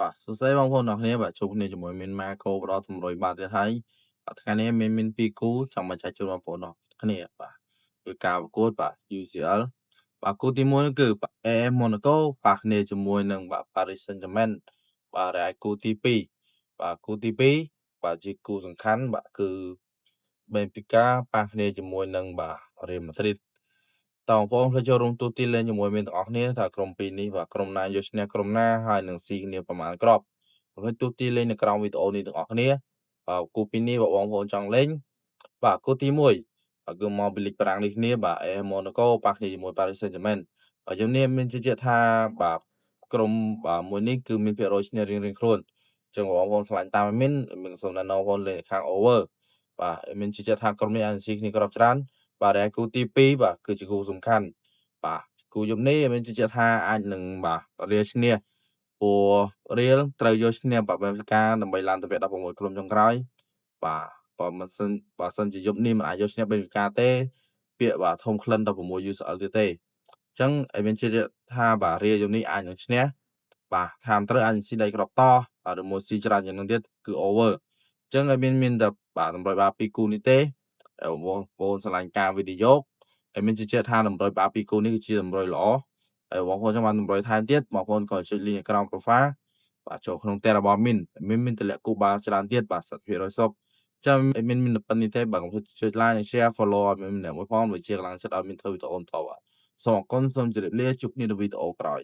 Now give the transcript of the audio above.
បាទសួស្តីបងប្អូនអរគ្នាបាទជួបគ្នាជាមួយមានម៉ាកូផ្ដល់តម្រុយបាទទៀតហើយថ្ងៃនេះមាន2គូចង់មកចែកជូនបងប្អូនអរគ្នាបាទគឺការប្រកួតបាទ UCL បាទគូទី1គឺ AS Monaco បាទគ្នាជាមួយនឹងបាទ Paris Saint-Germain បាទហើយគូទី2បាទគូទី2បាទជាគូសំខាន់បាទគឺ Benfica ប៉ះគ្នាជាមួយនឹងបាទ Real Madrid តើបងប្អូនเคยចូលរួមទូទីលេងជាមួយមានទាំងអស់គ្នាថាក្រុមពីរនេះបាទក្រុមណាយកឈ្នះក្រុមណាហើយនឹងស៊ីគ្នាប្រមាណគ្រាប់ហើយទូទីលេងនៅក្រោមវីដេអូនេះទាំងអស់គ្នាគូពីរនេះបងប្អូនចង់លេងបាទគូទី1គឺមកពីលីកប្រាំងនេះគ្នាបាទ AS Monaco ប៉ះគ្នាជាមួយ Paris Saint-Germain ហើយយើងនេះមានជឿជាក់ថាបាទក្រុមបាទមួយនេះគឺមានភាគរយឈ្នះរៀងៗខ្លួនអញ្ចឹងបងប្អូនឆ្លាញ់តាមមានសូមណែនាំបងប្អូនលេងខាង over បាទមានជឿជាក់ថាក្រុមនេះអាចស៊ីគ្នាគ្រាប់ច្រើនបាទហើយគូទី2បាទគឺជាគូសំខាន់បាទគូយប់នេះមានជឿជាក់ថាអាចនឹងបាទរៀលឈ្នះព្រោះរៀលត្រូវយកឈ្នះបាទបែបការដើម្បីឡើងទៅវគ្គ16ក្រុមចុងក្រោយបាទបើមិនសិនជាយប់នេះមិនអាចយកឈ្នះបែបការទេពាក្យបាទធំក្លិន16 UCL ទៀតទេអញ្ចឹងឲ្យមានជឿជាក់ថាបាទរៀលយប់នេះអាចនឹងឈ្នះបាទតាមត្រូវអាចស៊ីដៃគ្រាប់តបាទឬមួយស៊ីច្រើនជាងនឹងទៀតគឺ over អញ្ចឹងឲ្យមានតែបាទតម្រូវបាទពីគូនេះទេបងប្អូនឆ្លាញ់ការវីដេអូហើយមានជឿជាក់ថាតម្រូវបាទពីគូនេះគឺជាតម្រូវល្អហើយបងប្អូនចង់បានតម្រូវថែមទៀតបងប្អូនក៏ចុច link ក្រោម profile បាទចូលក្នុងតែរបស់មីនមានតម្លាក់គូបាល់ច្រើនទៀតបាទ100%សុខចាំមានប៉ុណ្្នេះទេបាទកុំភ្លេចចុច like និង share follow ឲ្យមានម្នាក់មួយផងដូចជាកម្លាំងចិត្តឲ្យមានធ្វើវីដេអូបន្តបាទសូមអរគុណសូមជម្រាបលាជួបគ្នានៅវីដេអូក្រោយ